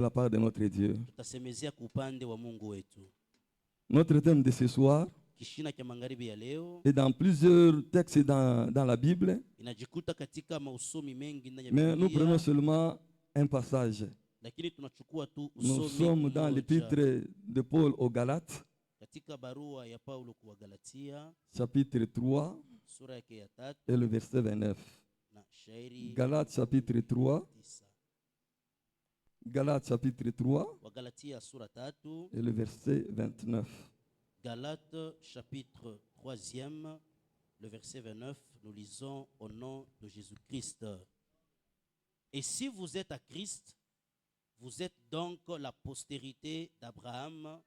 la part de notre Dieu. Tutasemezea kwa upande wa Mungu wetu. Notre thème de ce soir Kishina cha magharibi ya leo est dans plusieurs textes dans la Bible, inajikuta katika mausomi mengi ndani ya mais nous Biblia, prenons seulement un passage. lakini tunachukua tu Nous usomi sommes dans mmoja. l'épître de Paul aux Galates, Katika barua ya Paulo kwa Galatia chapitre 3 sura yake ya 3 et le verset 29. na shairi Galates chapitre 3, 9. Galates chapitre 3 Wa Galatia sura 3, et le verset 29. Galates chapitre 3e, le verset 29, nous lisons au nom de Jésus-Christ. Et si vous êtes à Christ, vous êtes donc la postérité d'Abraham,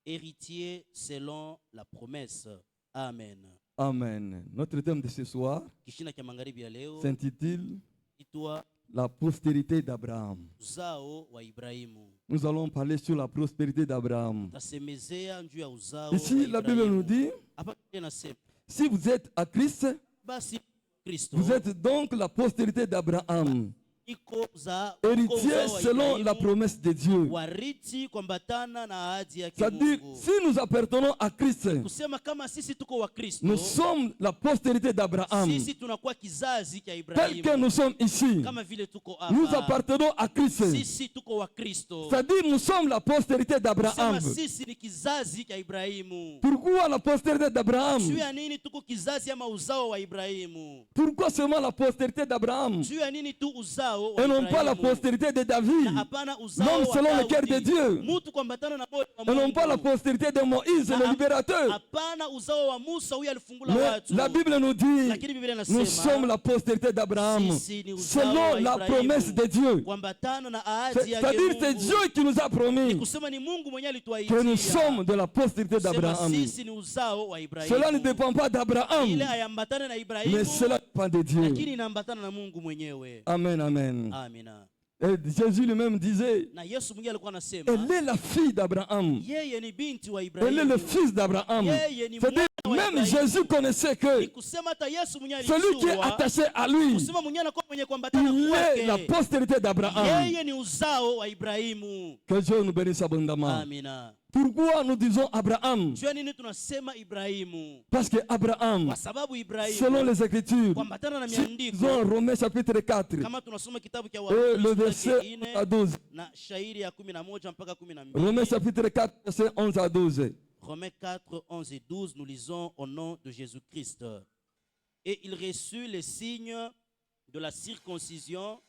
héritier selon la promesse. Amen. Amen. Notre thème de ce soir Kishina cha magharibi ya leo s'intitule itwa La postérité d'Abraham. uzao wa Ibrahimu. Nous allons parler sur la prospérité d'Abraham. Tasemezea juu ya uzao Ici, wa la Bible nous Ibrahimu. dit, Hapa inasema si vous êtes à Christ, basi Kristo vous êtes donc la postérité d'Abraham, iko za héritier selon la promesse de Dieu. wariti kwambatana na ahadi yake C'est-à-dire, Mungu. si nous appartenons à Christ, Kusema kama sisi tuko wa Kristo, nous sommes la postérité d'Abraham. sisi tunakuwa kizazi cha Tel que Ibrahimu. nous sommes ici, Kama vile tuko nous hapa, appartenons à Christ. sisi tuko wa Kristo. C'est-à-dire, nous sommes la postérité d'Abraham. Kusema sisi ni kizazi cha Ibrahimu. Pourquoi la postérité d'Abraham? Juu ya nini tuko kizazi ama uzao wa Ibrahimu? Pourquoi seulement la postérité d'Abraham Juu ya nini tu uzao wa et non pas la Ibrahimu? postérité de David, Na hapana uzao l'homme wa selon le cœur de Daudi. Dieu, Mutu kwambatana na moyo wa et non pas la Mungu. postérité de Moïse, le libérateur? Hapana uzao wa Musa huyu alifungula Mais watu. la Bible nous dit, Lakini Biblia nous inasema sommes la postérité d'Abraham, sisi ni uzao selon wa la Ibrahimu. promesse de Dieu. Kwambatana na ahadi yake C'est-à-dire, c'est Mungu. Dieu qui nous a Ni promis kusema ni Mungu mwenyewe que nous alituahidia. sommes de la postérité Kusema d'Abraham. sisi ni uzao wa Ibrahimu. Cela ne dépend pas d'Abraham, Ile hayambatane na Ibrahimu, mais cela dépend de Dieu. lakini inaambatana na Mungu mwenyewe. Amen, amen. Amina. Et Jésus lui-même disait, Na Yesu mwenyewe alikuwa anasema elle est la fille d'Abraham. yeye ni binti wa Elle est Ibrahimu. le fils d'Abraham. Yeye ni C'est-à-dire, mwana wa même Ibrahimu. Jésus connaissait Ni que kusema hata Yesu mwenyewe celui qui est alijua, attaché à lui, kusema mwenyewe anakuwa mwenye kuambatana il est la kwake. postérité d'Abraham. Yeye ni uzao wa Ibrahimu. Que Dieu nous bénisse abondamment. Amina. Pourquoi nous disons Abraham? Jua nini tunasema Ibrahimu? Parce que Abraham, Kwa sababu selon Ibrahimu les Écritures, kwambatana na si miandiko, disons Romains chapitre 4 kama tunasoma kitabu cha et Warumi le sura verset ya 11 à 4 12. na shairi ya 11 mpaka 12. Romains chapitre 4, verset 11 à 12. Romains 4, 11 et 12, nous lisons au nom de Jésus-Christ. Et il reçut les signes de la circoncision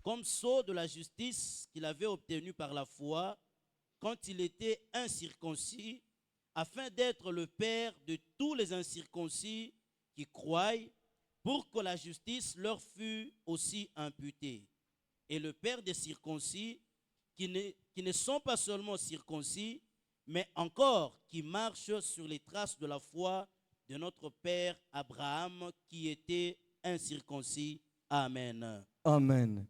comme sceau de la justice qu'il avait obtenu par la foi quand il était incirconcis, afin d'être le père de tous les incirconcis qui croient, pour que la justice leur fût aussi imputée. Et le père des circoncis, qui ne sont pas seulement circoncis, mais encore qui marchent sur les traces de la foi de notre père Abraham, qui était incirconcis. Amen. Amen.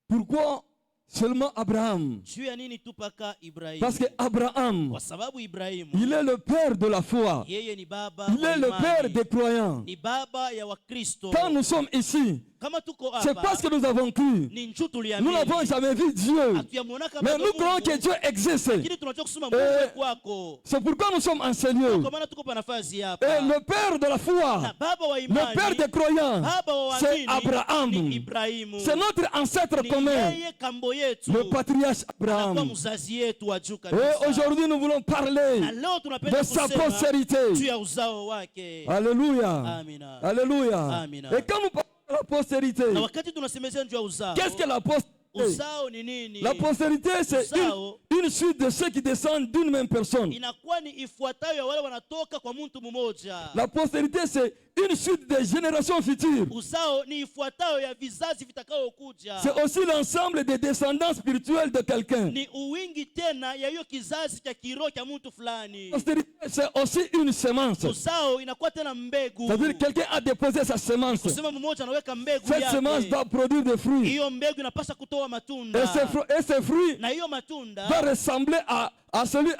Pourquoi seulement Abraham? Juu ya nini tu paka Ibrahimu? Parce que Abraham, Kwa sababu Ibrahimu il est le père de la foi. yeye ni baba Il wa est le imani. père des croyants. Ni baba ya Wakristo. Quand nous sommes ici, Kama tuko c'est hapa parce que nous avons cru. ni njoo Nous tuliamini. n'avons jamais vu Dieu. Hatuyamuona kama Mais bado nous croyons Mungu, que Dieu existe. lakini tunajua kusema Mungu kwako. C'est pourquoi nous sommes en ce lieu. Kwa maana tuko pa nafasi Et hapa. le père de la Na foi, baba wa le imani, père des croyants, baba wa c'est waamini Abraham. ni Ibrahimu. C'est notre ancêtre Ni commun, yeye kambo yetu. le patriarche Anakuwa Abraham. mzazi yetu wa juu Et kabisa. aujourd'hui, nous voulons parler Na leo tunapenda de sa kusema juu postérité. ya uzao wake. Alléluia. Amina. Alléluia. Amina. Et quand nous parlons de la postérité, Na wakati tunasemezea juu ya uzao, qu'est-ce que la postérité? uzao ni nini? La postérité, c'est Uzao une suite de ceux qui descendent d'une même personne. inakuwa ni ifuatayo ya wale wanatoka kwa mtu mmoja. La postérité, c'est une suite des générations futures. Uzao ni ifuatayo ya vizazi vitakaokuja. C'est aussi l'ensemble des descendants spirituels de quelqu'un. Ni uwingi tena ya hiyo kizazi cha kiroho cha mtu fulani. La postérité, c'est aussi une semence. Uzao inakuwa tena mbegu. C'est-à-dire que quelqu'un a déposé sa semence. Kusema mmoja anaweka mbegu Cette semence yake. doit produire des fruits. Hiyo mbegu inapaswa kutoa matunda. Et ces fruits Na hiyo matunda doivent ressembler à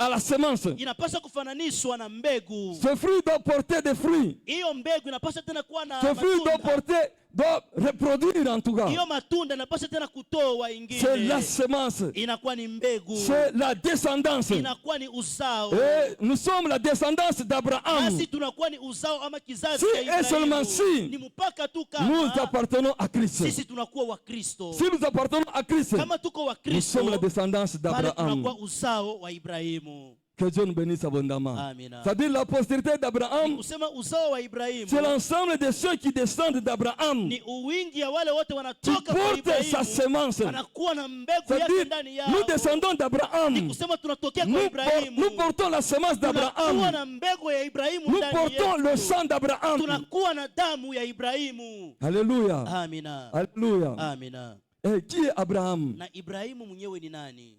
la semence. inapaswa kufananishwa na mbegu. Ce fruit doit porter des fruits. Hiyo mbegu inapaswa tena kuwa na Ce fruit doit matunda. porter doit reproduire en tout cas. hiyo matunda inapaswa tena kutoa C'est la ingine, semence. inakuwa ni mbegu, C'est la descendance. inakuwa ni uzao. Et nous sommes la descendance d'Abraham. Nasi tunakuwa ni uzao ama kizazi Si cha et seulement Ibrahimu. si Ni mpaka tu nous kama appartenons à Christ. sisi tunakuwa wa Kristo. Si nous appartenons à Christ, Kama tuko wa nous sommes la Kristo, descendance pale d'Abraham. tunakuwa uzao wa Ibrahimu. Que Dieu nous bénisse abondamment. Amina. C'est-à-dire la postérité d'Abraham, Kusema uzao wa Ibrahimu c'est l'ensemble de ceux qui descendent d'Abraham ni uwingi ya wale wote qui wanatoka kwa portent sa Ibrahimu, semence. wanakuwa na mbegu yake C'est-à-dire, ndani yao. nous descendons Ni d'Abraham. kusema tunatokea kwa Ibrahimu. Nous portons la semence Tunakuwa d'Abraham. na mbegu ya Ibrahimu Nous ndani portons le yetu. sang d'Abraham. Tunakuwa na damu ya Ibrahimu. Alléluia. Amina. Alléluia. Amina. Et qui est Abraham? Na Ibrahimu mwenyewe ni nani?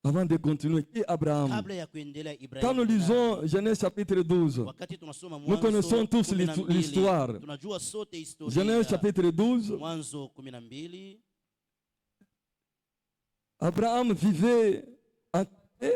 Avant de continuer, qui est Abraham? Kabla ya kuendelea, Quand Ibrahimu nous ni nani? lisons Genèse chapitre 12, Wakati tunasoma nous Mwanzo connaissons tous 12, l'histoire. tunajua sote historia. Genèse chapitre 12, Mwanzo 12, Abraham vivait en paix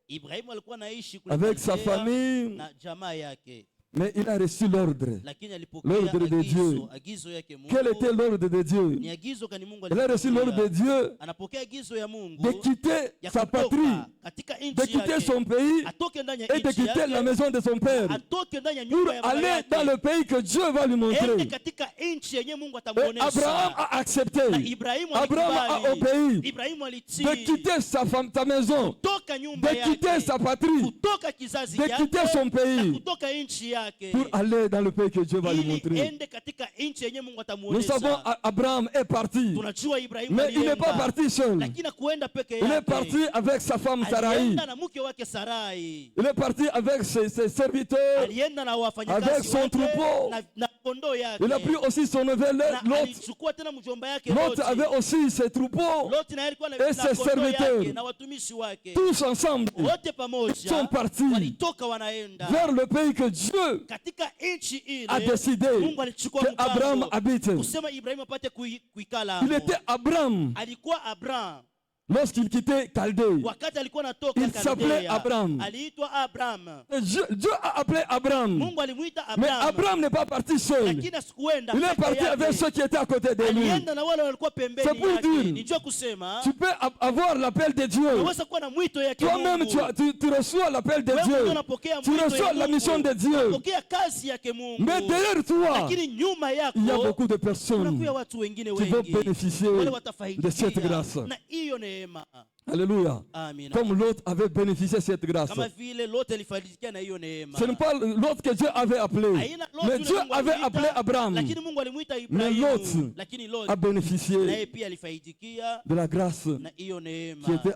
Ibrahimu alikuwa anaishi kule avec sa Kaldea famille, na jamaa yake, mais il a reçu l'ordre. lakini alipokea L'ordre de Dieu. agizo yake Mungu. Quel était l'ordre de Dieu? Ni agizo kani Mungu Il a reçu l'ordre de Dieu anapokea agizo ya Mungu de quitter ya sa kutoka patrie, katika de nchi quitter yake, son pays atoke ndani ya et de nchi quitter la yake, maison de son père atoke ndani ya pour nyumba ya baba aller dans yake, le pays que Dieu va lui ende montrer. katika nchi yenye Mungu Et atamuonesha. Abraham a accepté. Na Ibrahimu Abraham a alikubali. obéi Ibrahimu alitii de quitter sa maison, kutoka nyumba de quitter yake, sa patrie, kutoka kizazi de yake, quitter son na pays kutoka nchi yake, pour aller dans le pays que Dieu va lui ili montrer. ende katika nchi yenye Mungu Nous savons atamuonesha. Abraham est parti, Tunajua Ibrahimu mais il n'est pas alienda, parti seul. lakini kuenda peke Il est yake. parti avec sa femme Sarai. Alienda na mke wake Sarai. Il est parti avec ses serviteurs. Alienda na Avec wafanyakazi son wake troupeau. na kondoo yake. Il a pris aussi son neveu Na Lot. alichukua tena mjomba yake Lot Loti. avait aussi ses troupeaux. Loti naye alikuwa na Et ses kondoo serviteurs. yake na watumishi wake. Tous ensemble Wote pamoja sont partis walitoka wanaenda vers le pays que Dieu katika nchi a ile. décidé Mungu alichukua que Abraham mpango habite. kusema Ibrahimu apate kuikala. Il était Abraham Alikuwa Abraham lorsqu'il quittait Chaldée. wakati alikuwa anatoka Il s'appelait Kaldea. Abraham. Aliitwa Abraham. Dieu a appelé Abraham. Mungu alimuita Mais Abraham. Abraham n'est pas parti seul. Lakini asikuenda Il est peke parti yake. avec ceux qui étaient à côté de lui. Alienda na wale walikuwa C'est pembeni pour yake. dire, Nijua kusema tu peux avoir l'appel de Dieu. unaweza kuwa na mwito yake Toi-même, Mungu. tu reçois l'appel de Wewe mwenyewe Dieu. unapokea Tu mwito ya reçois la Mungu. mission de Dieu. Unapokea kazi yake Mungu. Mais derrière toi, Lakini nyuma yako il y a beaucoup de personnes kunakuwa watu wengine qui vont wengi bénéficier wale de watafaidia cette grâce. na hiyo neema. Alléluia. Amina. Comme l'autre avait bénéficié de cette grâce. Kama vile lote alifaidikia na hiyo neema. Ce n'est pas l'autre que Dieu avait appelé. Haina Lot Mais yule Dieu Mungu avait alimuita, appelé Abraham. lakini Mungu alimuita Mais Lot Ibrahimu. Lakini Lot a bénéficié naye pia alifaidikia de la grâce na hiyo neema. qui était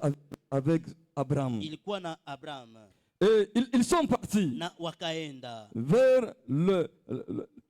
avec Abraham. Ilikuwa na Abraham Et ils sont partis na wakaenda vers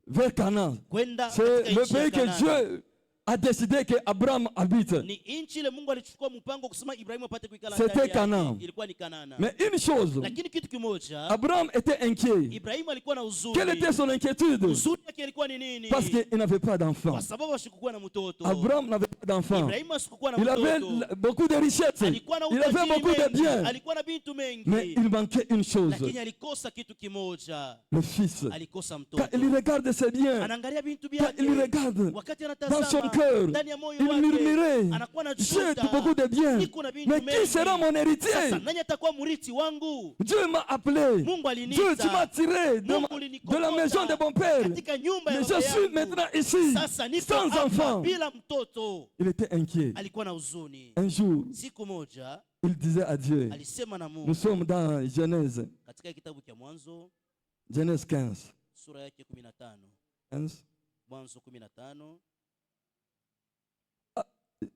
vers Canaan. kwenda C'est katika le nchi ya pays que Kanaani. Dieu a décidé que Abraham habite. Ni nchi ile Mungu alichukua mpango kusema Ibrahimu apate kuikala C'était ndani yake. Canaan. Ilikuwa ni Kanaana. Mais une chose, Lakini kitu kimoja, Abraham était inquiet. Ibrahimu alikuwa na huzuni. Quelle était son inquiétude? Huzuni yake ilikuwa ni nini? Parce qu'il n'avait pas d'enfant. Kwa sababu asikukuwa na mtoto. Abraham n'avait pas d'enfant. Ibrahimu asikukuwa na Il avait mtoto. beaucoup de richesses. Alikuwa na Il avait utajiri beaucoup de mengi. biens. Alikuwa na vitu mengi. Mais il manquait une chose, Lakini alikosa kitu kimoja. le fils. Alikosa Quand mtoto. il regarde ses biens, Anaangalia vitu quand vyake. il regarde Wakati dans son anatazama cœur, ndani ya moyo il wake, murmurait, anakuwa na j'ai beaucoup de biens, Niko na vitu mais qui mengi. sera mon héritier? Sasa nani atakuwa mrithi wangu? Dieu m'a appelé. Mungu Dieu, aliniita. tu m'as tiré Mungu de ulinikokota la maison de mon père. katika nyumba ya Mais baba je suis yangu. maintenant ici, Sasa niko sans hapa enfant. bila mtoto. Il était inquiet. Alikuwa na huzuni. Un jour, Siku moja il disait à Dieu, alisema na nous Mungu sommes dans Genèse, katika kitabu cha Mwanzo Genèse 15. sura yake 15. 15. Mwanzo 15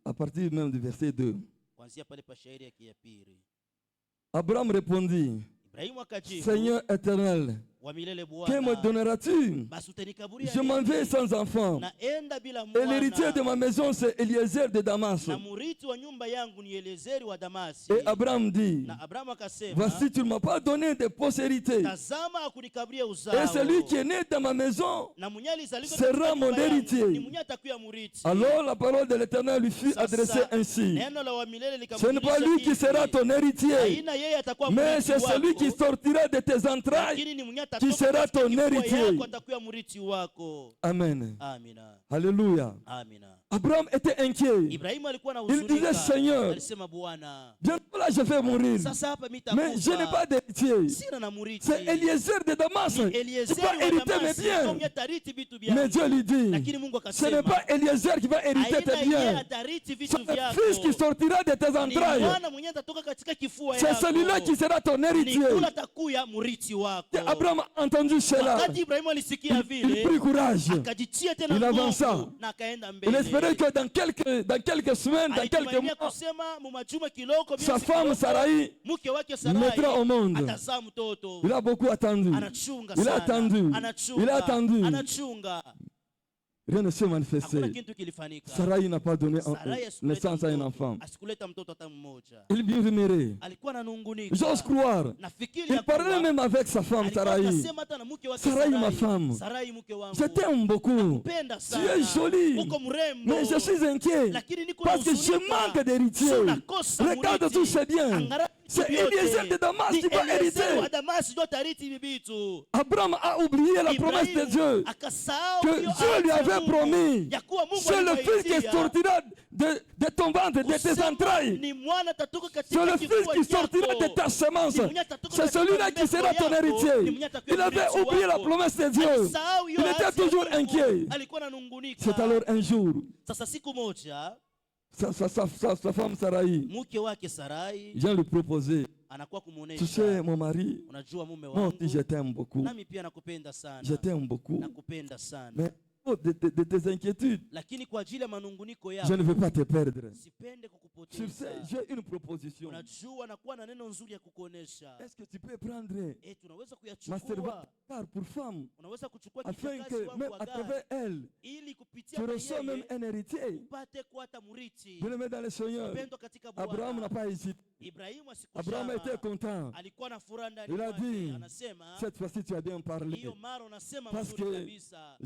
À partir même du verset 2. kuanzia pale pa shairi yake ya pili. Abraham répondit, Ibrahimu akajibu, Seigneur éternel, wa milele que me Bwana, donneras-tu? basi utanikaburia Je m'en vais nini? sans enfant. Naenda bila Et l'héritier de mwana. ma maison, c'est Eliezer de Damas. Na murithi wa nyumba yangu ni Eliezeri wa Damasi. Et Abraham dit, Na Abrahamu akasema, voici, tu ne m'as pas donné de postérité. tazama hakunikaburia uzao. Et celui qui est né dans ma maison Na mwenye alizaliwa sera katika mon nyumba yangu, héritier. ni mwenye atakuwa murithi. Alors la parole de l'Éternel lui fut Sasa, adressée ainsi. neno la wa milele Ce n'est pas lui qui sera ton héritier, Haina yeye atakuwa mais mrithi c'est celui wako, qui sortira de tes entrailles lakini ni mwenye qui sera ton héritier. Amen. Amina. Alléluia. Amina. Abraham était inquiet. Ibrahimu alikuwa na Il huzunika. disait, Seigneur, Alisema Bwana, bientôt là je vais mourir. sasa hapa mimi Mais je n'ai pas d'héritier. sina na murithi. C'est Eliezer de Damas qui Eliezer va wa hériter mes Damasi biens. ndio atariti vitu vyangu. Mais Dieu lui dit, Lakini Mungu ce n'est akasema, pas Eliezer qui va hériter tes haina yeye biens. atariti vitu C'est le vyako. fils qui sortira de tes Ni entrailles. mwana mwenye atatoka katika kifua C'est yako. celui-là qui sera ton Ni héritier. kula takuya murithi wako. Et Abraham a entendu cela. Wakati Ibrahimu alisikia Il vile, prit courage. akajitia tena Il avança. nguvu na akaenda Il mbele. espérait que dans quelques semaines, dans quelques Alitumainia mois, kusema mu majuma kiloko sa miezi femme kidogo, Sarai mke wake mettra au Sarai monde. atazaa mtoto. Il a beaucoup attendu. Anachunga Il a sana. attendu. Anachunga. Il a attendu. Anachunga. Rien ne s'est manifesté. Hakuna kitu kilifanyika. Sarai n'a pas donné Sarai naissance à un enfant. asikuleta mtoto hata mmoja. Il murmurait. Alikuwa ananungunika. J'ose croire. Nafikiri Il parlait même avec sa femme Sarai. Akasema hata na mke wake Sarai, ma femme. Sarai mke wangu. Je t'aime beaucoup. Nakupenda Tu sana. es jolie. Uko mrembo. Mais je suis inquiet. Lakini niko Parce que je nahuzunika. manque d'héritier. Unakosa Regarde murithi. tous ces biens. Angalia C'est vitu vyote. Eliezer de Damas Ni qui va Eliezer wa hériter. Damasi ndio atariti hivi vitu. Abraham a oublié la promesse de Dieu. Akasahau Que hiyo Dieu lui ahadi ya avait Mungu. promis. Ya kuwa Mungu C'est le fils qui alimwaidia. sortira de ton ventre, de tes Kusema entrailles. ni mwana atatoka C'est katika le kifua fils qui sortira chako. de ta semence. Ni mwenye atatoka C'est katika celui-là qui mbeko sera ton yako. Ni héritier. mwenye atakuwa Il avait mrithi oublié la wako. promesse de Dieu. Alisahau hiyo Il ahadi était ya toujours Mungu. inquiet. Alikuwa ananungunika. C'est alors un jour, Sasa siku moja sa femme Sarai mke wake Sarai vient lui proposer, anakuwa tu sais kumuonesha, mon mari, unajua mume moi aussi je wangu, t'aime beaucoup. nami pia nakupenda sana. Je t'aime beaucoup. Nakupenda sana. Mais de tes inquiétudes, Lakini kwa ajili ya manunguniko je yako ne veux pas te perdre. sipende Tu kukupoteza. sais, j'ai une proposition. Unajua nakuwa na neno nzuri ya kukuonesha. Est-ce que tu peux prendre Tunaweza ma kuyachukua. servante pour femme Unaweza kuchukua afin kijakazi que wangu même wa à Agari, travers elle, ili tu kupitia kwa reçois même yeye un héritier. upate kuwa hata murithi. Je le mets dans le Seigneur. Upendo katika Abraham n'a Bwana. pas hésité. Ibrahimu Abraham était asikushama. content. Alikuwa na furaha ndani Il a mwake. dit, Anasema cette fois-ci tu as bien parlé. hiyo mara unasema Parce mzuri que kabisa.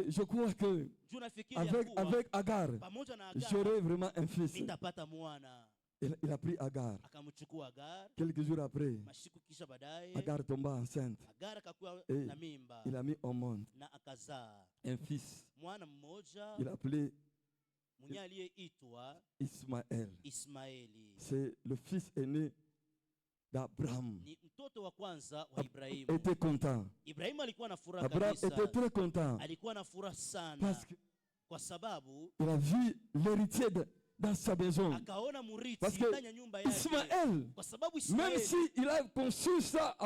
je crois que Juu nafikiri ya kuwa avec Agar, pamoja na Agar j'aurai vraiment un fils. nitapata mwana. Il a pris Agar. Akamchukua Agar. Quelques jours après, Mashiku kisha baadaye Agar tomba enceinte. Agar akakuwa Et na mimba il a mis au monde na akazaa un fils. mwana mmoja Il a appelé mwenye aliyeitwa Ismaël. Ismaeli. C'est le fils aîné d'Abraham. Ni mtoto wa kwanza wa Il Ibrahimu. était content. Ibrahimu alikuwa na furaha Abraham kabisa. était très content Alikuwa na furaha sana parce qu'il kwa sababu a vu l'héritier dans sa maison. akaona murithi Parce que ndani ya nyumba yake. Ismaël, Kwa sababu même Ismaeli s'il a conçu ça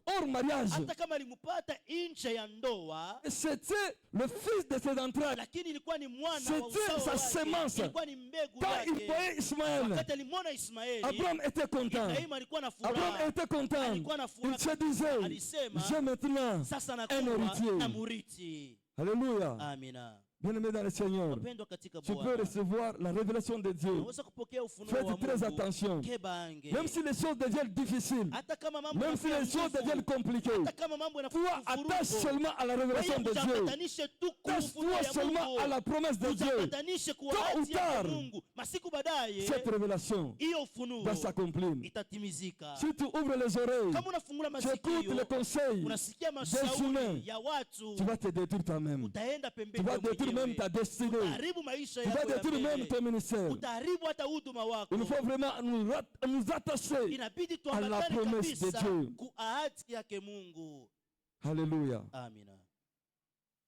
hors mariage, hata kama alimpata nje ya ndoa, c'était le fils de ses entrailles. lakini ilikuwa ni mwana wa C'était uzao sa wake. semence. Ilikuwa ni mbegu Quand il yake. voyait Ismaël, Wakati alimwona Ismaeli, Abraham était content. Ibrahimu alikuwa na Abraham furaha. était content. Alikuwa na Il furaha. se disait, Alisema, j'ai maintenant sasa un nakuwa héritier. na murithi. Alléluia. Amina. Bien-aimé dans le Seigneur, Wapendwa katika tu peux Bwana, recevoir la révélation de Dieu. unaweza kupokea ufunuo wa Faites très Mungu. attention. Kebange. Même si les choses deviennent difficiles, Hata kama mambo même si yanakuwa les choses nguvu, deviennent compliquées, hata kama mambo toi yanakuwa attache furugo, seulement à la révélation de Dieu. ujambatanishe tu kwa ufunuo Attache-toi ya seulement Mungu. à la promesse de Dieu. Ujambatanishe kwa Tôt ou ahadi ya tard, Mungu. Masiku baadaye cette révélation hiyo ufunuo va s'accomplir. itatimizika. Si tu ouvres les oreilles, Kama unafungula tu écoutes masikio, les conseils, unasikia humains, mashauri ya watu, tu vas te détruire toi-même. utaenda Tu pembeni vas ya détruire même ta mwenyewe. destinée. Utaharibu maisha Tu vas yako ya détruire même mbele. ton ministère. Utaharibu hata huduma wako. Il faut vraiment nous attacher. Inabidi à la tuambatane promesse de kabisa Dieu. ku ahadi yake Mungu. Alléluia. Amina.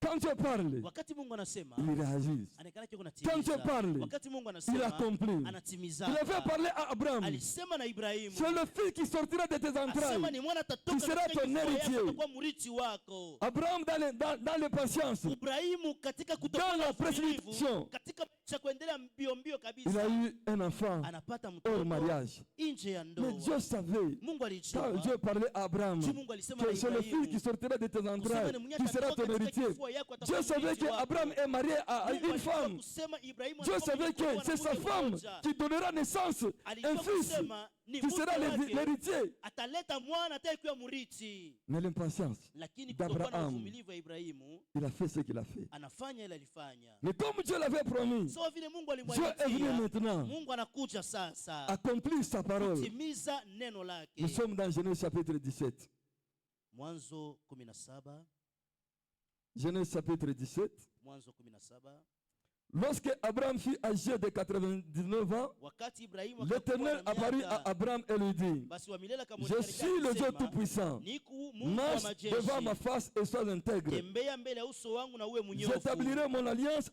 Quand Dieu parle, Wakati Mungu anasema, il réagit. anaonekana kiko Quand Dieu natimiza. parle, Wakati Mungu il anasema, accomplit. anatimiza. Il avait parlé à Abraham. Alisema na Ibrahimu. C'est le fils qui sortira de tes Asema entrailles. ni mwana atatoka Qui sera katika ton kifua héritier. yako, atakuwa mrithi wako. Abraham dans les patiences, Ibrahimu katika dans kutokuwa la na uvumilivu, précipitation, katika cha kuendelea mbio mbio il a kabisa, eu un enfant anapata hors mtoto mariage. nje ya Mais ndoa. Dieu savait, Mungu quand alijua Dieu parlait à Abraham, Juu Mungu alisema que na c'est le fils qui Ibrahimu, sortira de tes kusema entrailles, ni mwenye qui sera atatoka ton katika héritier. kifua yako, atakuwa Dieu savait mrithi que wako. Abraham est marié à Mungu une alijua femme. kusema Ibrahimu Dieu anakuwa savait que mrithi c'est sa wa femme mmoja. qui donnera naissance Alijua un fils kusema ni qui mke sera wake l'héritier. ataleta mwana atakayekuwa mrithi. Mais l'impatience Lakini kutokuwa na d'Abraham, uvumilivu wa Ibrahimu, il a fait ce qu'il a fait. anafanya ile alifanya. Mais comme Dieu l'avait promis, Sawa vile Mungu Dieu est venu alimwahidia, maintenant Mungu anakuja sasa accomplir sa parole. kutimiza neno lake. Nous sommes dans Genèse chapitre 17. Mwanzo 17. Genèse chapitre 17. Mwanzo 17. Lorsque Abraham fut âgé de 99 ans, Wakati Ibrahimu l'Éternel apparut à Abraham et lui dit, je suis le Dieu Tout-Puissant, marche devant ma face et sois intègre. J'établirai mon alliance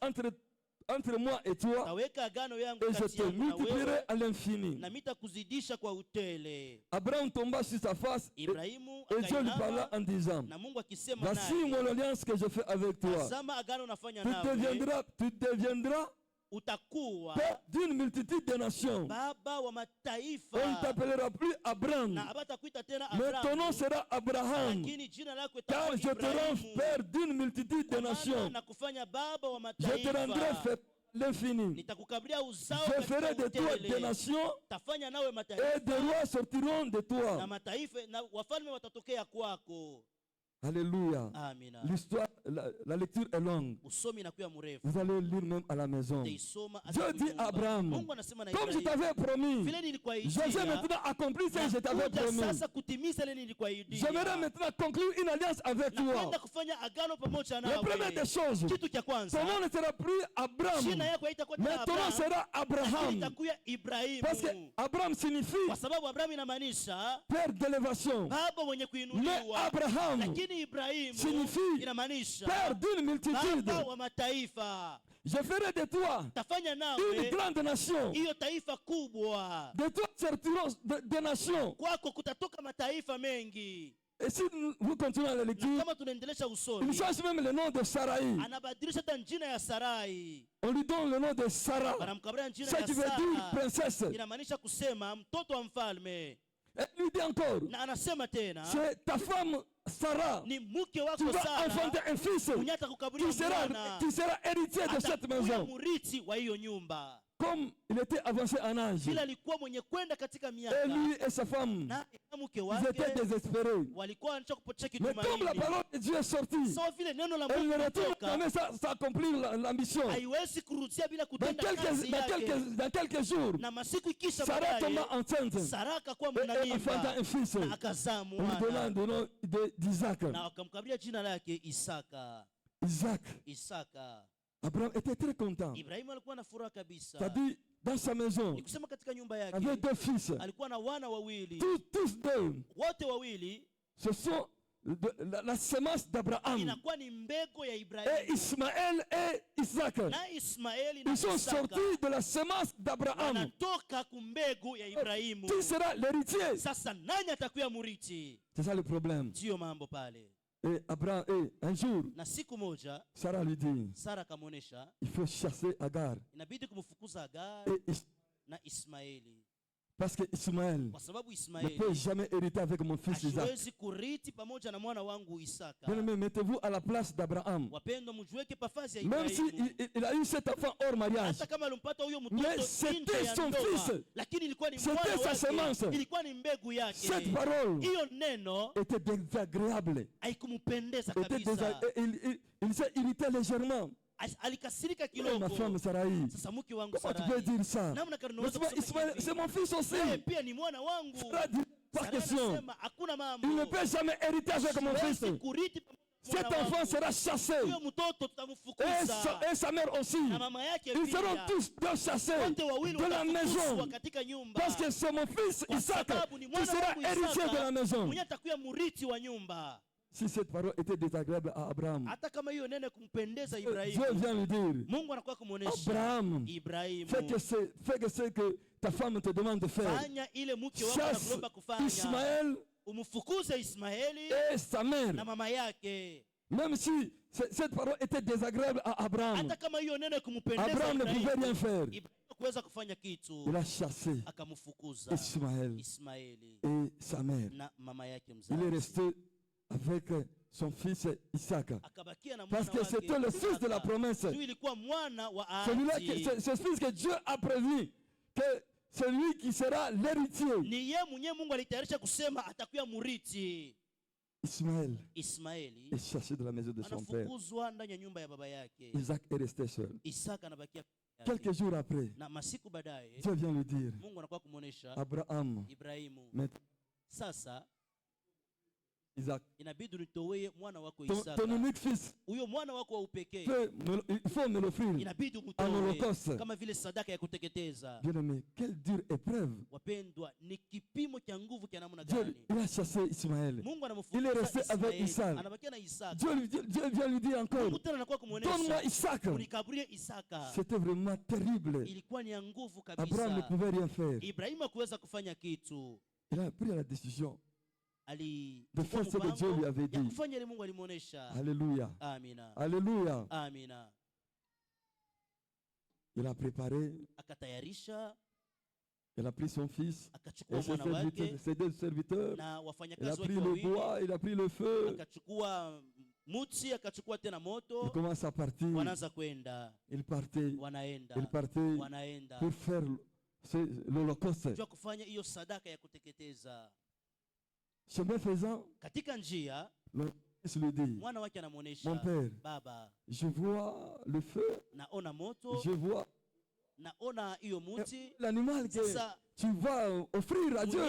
entre moi et toi, et je te multiplierai à l'infini. Abraham tomba sur sa face et Dieu lui parla en disant, voici mon alliance que je fais avec toi. Tu deviendras père d'une multitude de nations. On ne t'appellera plus Abraham, mais ton nom sera Abraham, car je te rends père d'une multitude de nations. Je te rendrai fait l'infini. Je ferai de toi des nations et des rois sortiront de toi. Alléluia. L'histoire, la lecture est longue. Vous allez lire même à la maison. Dieu dit à Abraham, comme je t'avais promis, je vais maintenant accomplir ce que je t'avais promis. J'aimerais maintenant conclure une alliance avec toi. La première des choses, ton nom ne sera plus Abraham, mais ton nom sera Abraham. Parce que Abraham signifie père d'élévation. Mais Abraham signifie père d'une multitude. Je ferai de toi une grande nation. De toi sortiront des nations. Et si vous continuez la lecture, il change même le nom de Sarai. On lui donne le nom de Sarah, ce qui veut dire princesse. Et il lui dit encore, c'est ta femme Sarah, tu vas enfanter un fils qui sera héritier de cette maison. Comme il était avancé en âge, et lui et sa femme, ils étaient désespérés. Mais comme la parole de Dieu est sortie, elle ne retourne jamais sans accomplir l'ambition. Dans quelques jours, Sarah tomba enceinte et enfanta un fils. On lui donna le nom d'Isaac. Isaac. Abraham était très content. C'est-à-dire, dans sa maison, il avait deux fils. Tous deux. Ce sont la semence d'Abraham. Et Ismaël et Isaac. Ils sont sortis de la semence d'Abraham. Qui sera l'héritier? C'est ça le problème. Et Abraham, un jour, Sarah lui dit, il faut chasser Agar. Parce que Ismaël ne peut jamais hériter avec mon fils Isaac. Bien-aimés, mettez-vous à la place d'Abraham. Même s'il a eu cet enfant hors mariage, mais c'était son fils. C'était sa semence. Cette parole était désagréable. Il s'est irrité légèrement. Ma femme Sarai, comment tu peux dire ça? C'est mon fils aussi. Sarah dit, pas question. Il ne peut jamais hériter avec mon fils. Cet enfant sera chassé. Et sa mère aussi. Ils seront tous deux chassés de la maison. Parce que c'est mon fils Isaac qui sera héritier de la maison. Si cette parole était désagréable à Abraham, Dieu vient lui dire, Abraham, fais que ce que ta femme te demande de faire. Chasse Ismaël et sa mère. Même si cette parole était désagréable à Abraham, Abraham ne pouvait rien faire. Il a chassé Ismaël et sa mère. Il est resté avec son fils Isaac. Parce que c'était le fils de la promesse. Celui-là, ce fils que Dieu a prévu, que c'est lui qui sera l'héritier. Ismaël est chassé de la maison de son père. Isaac est resté seul. Quelques jours après, Dieu vient lui dire, Abraham, Isaac. Ton unique fils. Il faut me l'offrir en holocauste. Bien-aimé, quelle dure épreuve. Dieu, il a chassé Ismaël. Il est resté avec Isaac. Dieu vient lui dire encore, donne-moi Isaac. C'était vraiment terrible. Abraham ne pouvait rien faire. Il a pris la décision de faire ce que Dieu lui avait dit. Alléluia. Amina. Alléluia. Amina. Il a préparé. Il a pris son fils et ses deux serviteurs. Il a pris le bois, il a pris le feu. Il commence à partir. Il partait pour faire l'holocauste. Chemin faisant, le fils lui dit, mon père, je vois le feu, je vois l'animal que tu vas offrir à Dieu.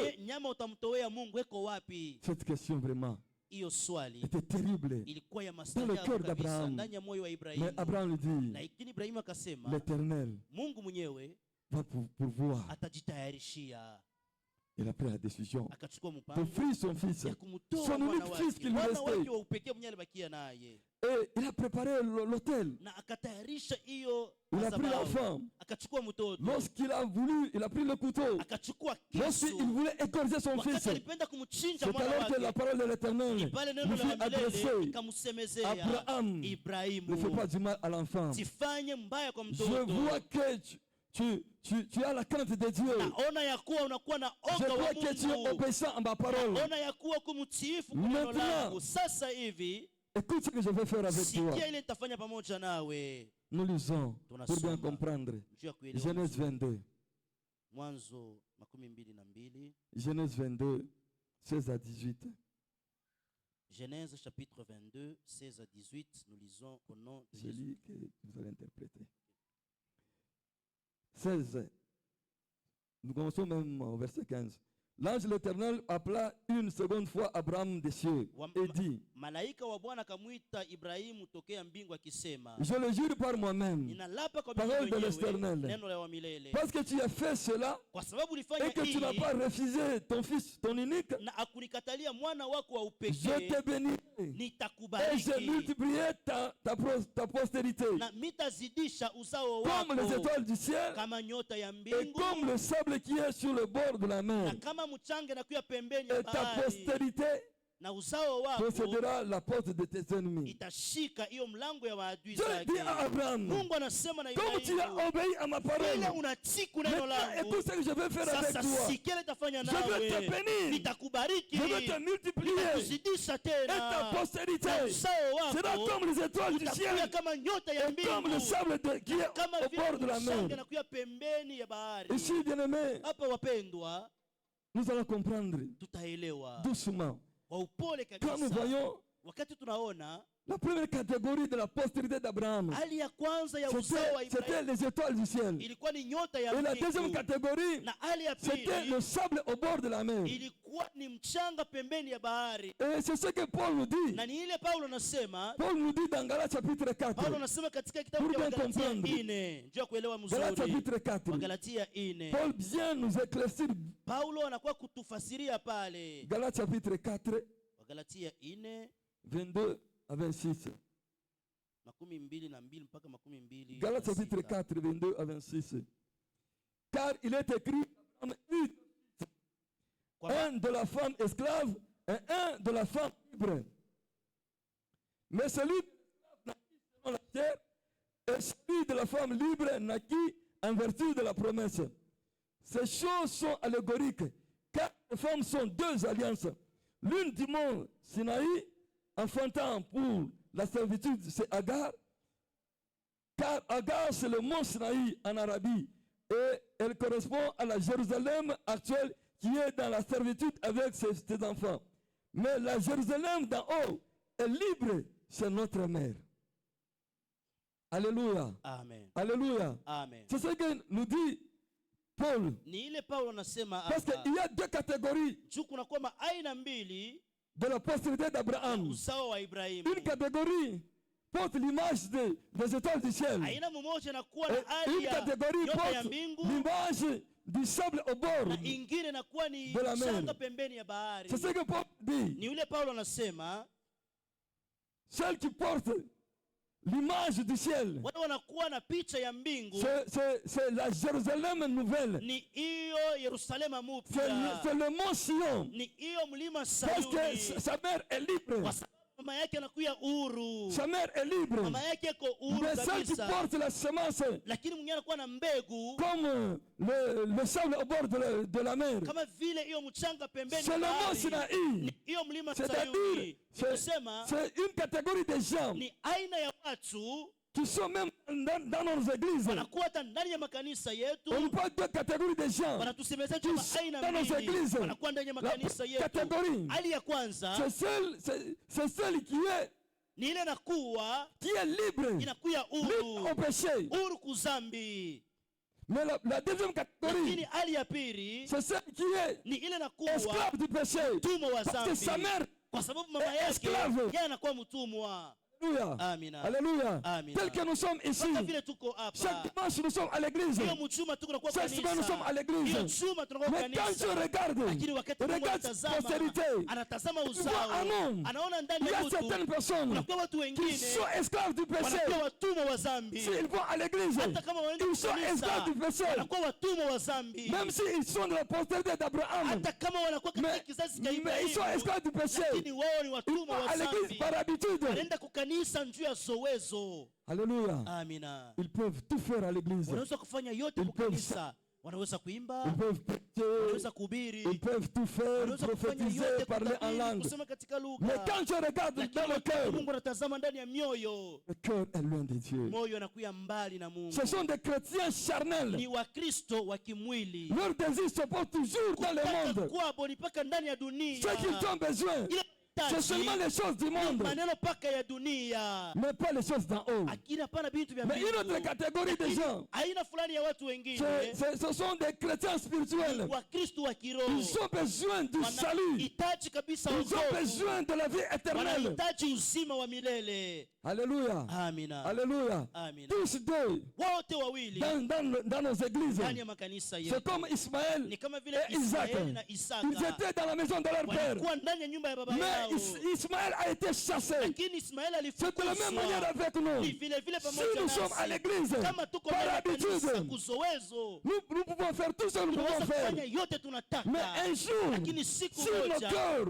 Cette question vraiment était terrible dans le cœur d'Abraham. Mais Abraham lui dit, l'Éternel va pouvoir. Il a pris la décision d'offrir son fils, son unique fils qui lui restait. Et il a préparé l'autel. Il a pris l'enfant. Lorsqu'il a voulu, il a pris le couteau. Lorsqu'il voulait égorger son fils, c'est alors que la parole de l'Éternel lui fut adressée. Abraham, ne fais pas du mal à l'enfant. Je vois que tu as la crainte de Dieu. Je vois que tu es obéissant à ma parole. Maintenant, écoute ce que je vais faire avec toi. Nous lisons pour bien comprendre. Genèse 22. Genèse 22, 16 à 18. Genèse chapitre 22, 16 à 18. Nous lisons au nom de Jésus. Celui que vous allez interpréter. 16. Nous commençons même au verset 15. L'ange de l'Éternel appela une seconde fois Abraham des cieux et dit, je le jure par moi-même, parole de l'Éternel, parce que tu as fait cela et que tu n'as pas refusé ton fils, ton unique, je te bénis et je multiplierai ta postérité comme les étoiles du ciel et comme le sable qui est sur le bord de la mer. Et ta postérité possédera la porte de tes ennemis. Dieu dit à Abraham, comme tu as obéi à ma parole, maintenant écoute ce que je vais faire avec toi. Je vais te bénir, je vais te multiplier, et ta postérité sera comme les étoiles du ciel et comme le sable qui est au bord de la mer. Ici, bien-aimé, nous allons comprendre doucement. Quand nous voyons la première catégorie de la postérité d'Abraham, c'était les étoiles du ciel. Et la deuxième catégorie, c'était le sable au bord de la mer. Et c'est ce que Paul nous dit. Paul nous dit dans Galates chapitre 4. Pour bien comprendre. Galates chapitre 4. Paul vient nous éclaircir. Galates chapitre 4. 22 à 26. Galates chapitre 4, 22 à 26. Car il est écrit, un de la femme esclave et un de la femme libre. Mais celui naquit selon la chair et celui de la femme libre naquit en vertu de la promesse. Ces choses sont allégoriques, car les femmes sont deux alliances. L'une du mont Sinaï, enfantant pour la servitude, c'est Agar. Car Agar, c'est le mont Sinaï en Arabie. Et elle correspond à la Jérusalem actuelle qui est dans la servitude avec ses enfants. Mais la Jérusalem d'en haut est libre, c'est notre mère. Alléluia. Amen. Alléluia. Amen. C'est ce que nous dit Paul. Parce qu'il y a deux catégories de la postérité d'Abraham. Une catégorie porte l'image des étoiles du ciel. Et une catégorie porte l'image du sable au bord de la mer. C'est ce que Paul dit. Celle qui porte l'image du ciel, c'est la Jérusalem nouvelle. C'est le mont Sion. Parce que sa mère est libre. Sa mère est libre. Mais celle qui porte la semence, comme le sable au bord de la mer, c'est le mont Sinaï. C'est-à-dire, c'est une catégorie de gens qui sont même dans nos églises. On parle de catégories de gens qui sont dans nos églises. La catégorie, c'est celle qui est libre, libre au péché. Mais la deuxième catégorie, c'est celle qui est esclave du péché. Parce que sa mère est esclave. Alléluia. Amina. Alléluia. Amina. Tel que nous sommes ici, chaque dimanche nous sommes à l'église. Chaque semaine nous sommes à l'église. Mais quand je regarde postérité, je vois un homme. Il y a certaines personnes qui sont esclaves du péché. S'ils vont à l'église, ils sont esclaves du péché. Même s'ils sont de la postérité d'Abraham, mais ils sont esclaves du péché. Ils vont à l'église par habitude. Alléluia. Amina. Ils peuvent tout faire à l'église. Ils peuvent prêcher, ils peuvent tout faire, prophétiser, parler en langue. Mais quand je regarde dans le cœur est loin de Dieu. Ce sont des chrétiens charnels. Leur désir se porte toujours dans le monde. Ce qu'ils ont besoin, c'est seulement les choses du monde, mais pas les choses d'en haut. Mais une autre catégorie de gens, ce sont des chrétiens spirituels. Ils ont besoin du salut. Ils ont besoin de la vie éternelle. Alléluia. Amina. Alléluia. Amina. Tous deux dans nos églises. C'est comme Ismaël et Isaac. Ils étaient dans la maison de leur père. Mais Ismaël a été chassé. C'est de la même manière avec nous. Si nous sommes à l'église, par habitude, nous pouvons faire tout ce que nous pouvons faire. Mais un jour, si nos cœurs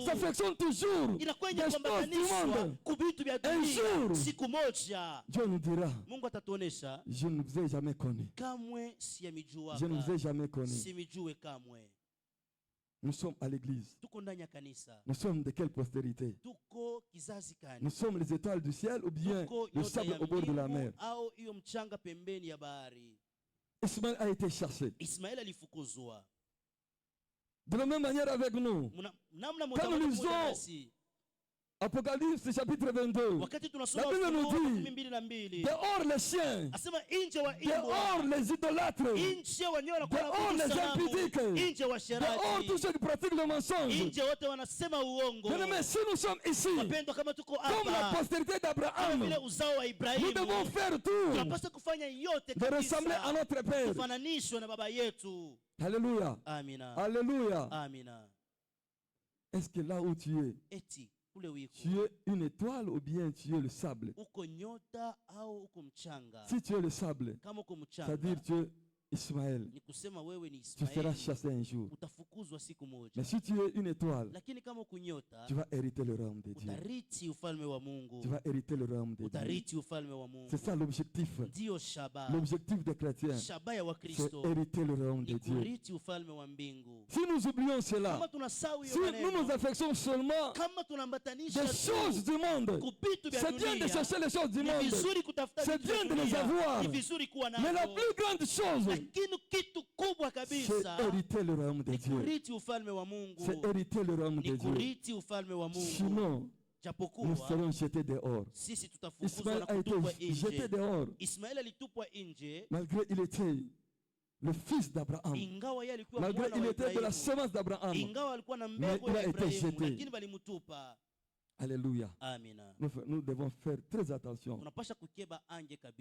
s'affectionnent toujours des choses du monde, un jour, Dieu nous dira, je ne vous ai jamais connu. Je ne vous ai jamais connu. Nous sommes à l'église. Nous sommes de quelle postérité? Nous sommes les étoiles du ciel ou bien le sable au bord de la mer? Ismaël a été chassé. De la même manière avec nous. Quand nous lisons Apocalypse chapitre 22, la Bible nous dit, dehors les chiens, dehors les idolâtres, dehors les impudiques, dehors tous ceux qui pratiquent le mensonge. Mais si nous sommes ici, comme la postérité d'Abraham, nous devons faire tout de ressembler à notre Père. Alléluia. Alléluia. Est-ce que là où tu es, tu es une étoile ou bien tu es le sable? Si tu es le sable, c'est-à-dire tu es Ismaël, tu seras chassé un jour. Mais si tu es une étoile, tu vas hériter le royaume de Dieu. Tu vas hériter le royaume de Dieu. C'est ça l'objectif. L'objectif des chrétiens, c'est hériter le royaume de Dieu. Si nous oublions cela, si nous nous affectionnons seulement des choses du monde, c'est bien de chercher les choses du monde, c'est bien de les avoir, mais la plus grande chose, c'est hériter le royaume de Dieu. C'est hériter le royaume de Dieu. Sinon, nous serons jetés dehors. Ismaël a été jeté dehors. Malgré il était le fils d'Abraham, malgré qu'il était de la semence d'Abraham, mais il a été jeté. Alléluia. Nous devons faire très attention.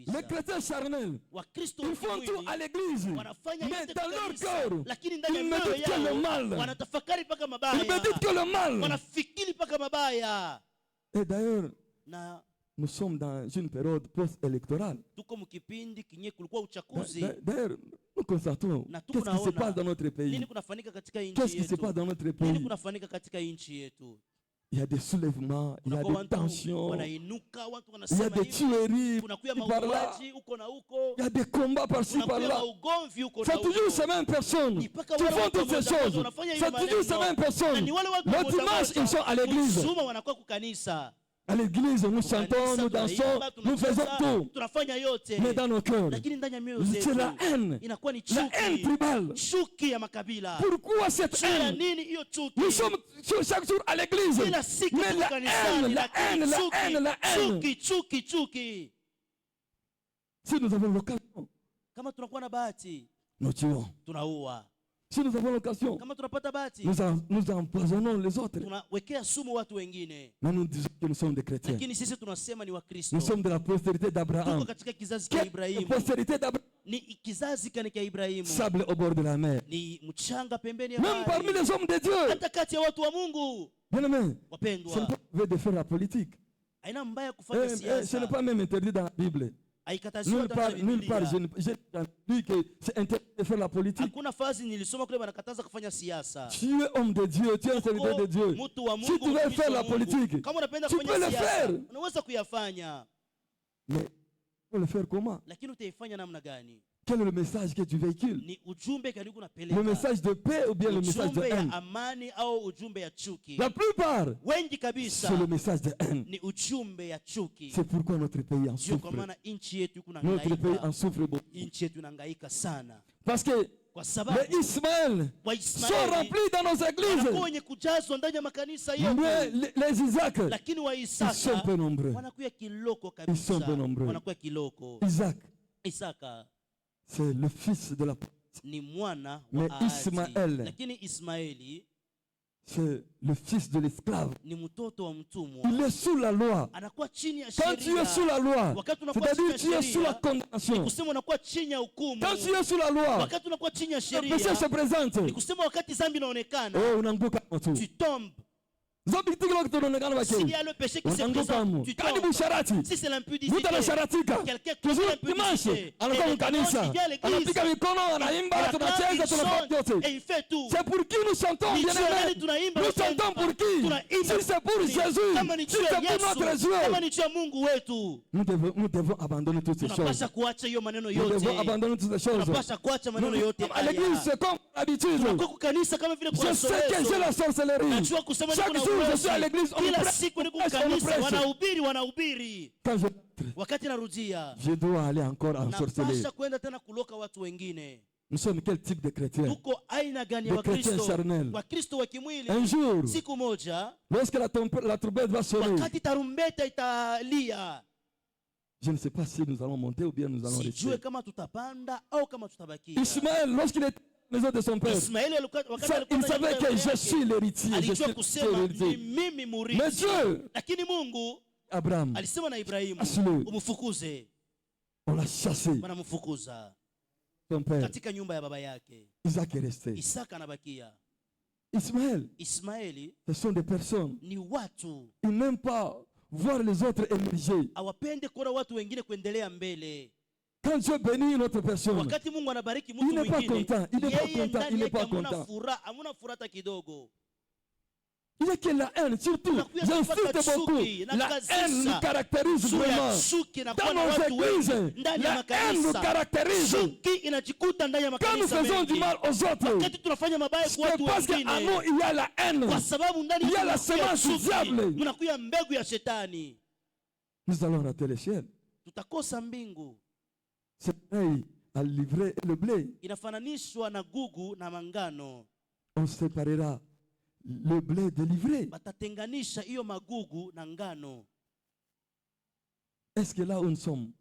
Les chrétiens charnels, ils font tout à l'église, mais dans leur cœur, ils méditent que le mal. Ils méditent que le mal. Et d'ailleurs, nous sommes dans une période post-électorale. D'ailleurs, nous constatons qu'est-ce qui se passe dans notre pays. Qu'est-ce qui se passe dans notre pays? Il y a des soulèvements, il y a des tensions, il y a des tueries par là, il y a des combats par-ci par-là. C'est toujours ces mêmes personnes qui font toutes ces choses. C'est toujours ces mêmes personnes. Le dimanche, ils sont à l'église. À l'église, nous chantons, nous dansons, nous faisons tout. Mais dans nos cœurs, c'est la haine tribale. Pourquoi cette haine? Nous sommes chaque jour à l'église. Mais la haine. Si nous avons l'occasion, nous tuons. Si nous avons l'occasion, nous empoisonnons les autres. Mais nous disons que nous sommes des chrétiens. Nous sommes de la postérité d'Abraham. Quelle postérité d'Abraham? Sable au bord de la mer. Même parmi les hommes de Dieu. Bien-aimé, ce n'est pas mauvais de faire la politique. Ce n'est pas même interdit dans la Bible. Nulle part, je n'ai dit que c'est interdit de faire la politique. Tu es homme de Dieu, tu es un serviteur de Dieu. Si tu veux faire la politique, tu peux le faire. Mais tu peux le faire comment? Quel est le message que tu véhicules? Le message de paix ou bien le message de haine? La plupart, c'est le message de haine. C'est pourquoi notre pays en souffre. Notre pays en souffre beaucoup. Parce que les Ismaël sont remplis dans nos églises. Mais les Isaac, ils sont peu nombreux. Ils sont peu nombreux. Isaac, c'est le fils de la prophète. Mais Ismaël, c'est le fils de l'esclave. Il est sous la loi. Quand tu es sous la loi, c'est-à-dire tu es sous la condamnation. Quand tu es sous la loi, le péché se présente. Oh, unanguka moto. Tu tombes. S'il y a le péché qui se présente, tu tombes. Si c'est l'impudicité, quelqu'un qui est impudicité, et il fait tout. C'est pour qui nous chantons, bien-aimés? Nous chantons pour qui? Si c'est pour Jésus, si c'est pour notre Dieu, nous devons abandonner toutes ces choses. Nous devons abandonner toutes ces choses. À l'église, c'est comme d'habitude. Je sais que j'ai la sorcellerie. Chaque jour, je suis à l'église, on prêche. Quand je dois aller encore en sorcellerie. Nous sommes quel type de chrétiens? Des chrétiens charnels. Un jour, lorsque la trompette va sonner, je ne sais pas si nous allons monter ou bien nous allons rester. Ismaël, lorsqu'il était dans la maison de son père, il savait que je suis l'héritier. Mais Dieu, Abraham, on l'a chassé. Son père, Isaac est resté. Ismaël, ce sont des personnes. Ils n'aiment pas voir les autres émerger. Quand Dieu bénit une autre personne, il n'est pas content. Il n'est pas content. Il y a que la haine, surtout, j'insiste beaucoup, la haine nous caractérise vraiment. Dans nos églises, la haine nous caractérise. Quand nous faisons du mal aux autres, c'est parce qu'en nous, il y a la haine. Il y a la semence du diable. Nous allons rater le ciel. C'est pareil à livrer le blé. On séparera le blé de l'ivraie. Est-ce que là où nous sommes,